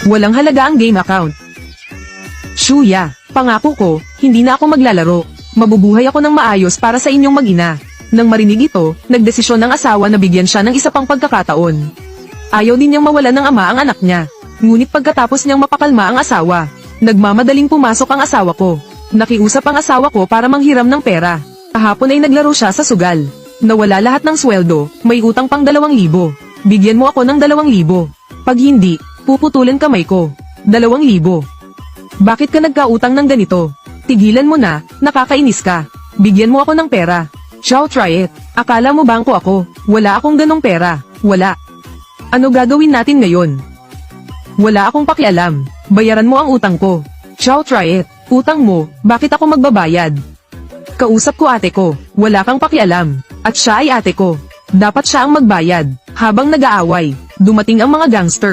Walang halaga ang game account. Shuya, pangako ko, hindi na ako maglalaro. Mabubuhay ako ng maayos para sa inyong mag-ina. Nang marinig ito, nagdesisyon ng asawa na bigyan siya ng isa pang pagkakataon. Ayaw din niyang mawalan ng ama ang anak niya. Ngunit pagkatapos niyang mapakalma ang asawa, nagmamadaling pumasok ang asawa ko. Nakiusap ang asawa ko para manghiram ng pera. Kahapon ay naglaro siya sa sugal. Nawala lahat ng sweldo, may utang pang 2,000. Bigyan mo ako ng 2,000. Pag hindi, puputulan kamay ko. 2,000. Bakit ka nagkautang ng ganito? Tigilan mo na, nakakainis ka. Bigyan mo ako ng pera. Ciao, try it. Akala mo bangko ako? Wala akong ganong pera. Wala. Ano gagawin natin ngayon? Wala akong pakialam. Bayaran mo ang utang ko. Ciao, try it. Utang mo, bakit ako magbabayad? Kausap ko ate ko, wala kang pakialam. At siya ay ate ko. Dapat siya ang magbayad. Habang nag-aaway, dumating ang mga gangster.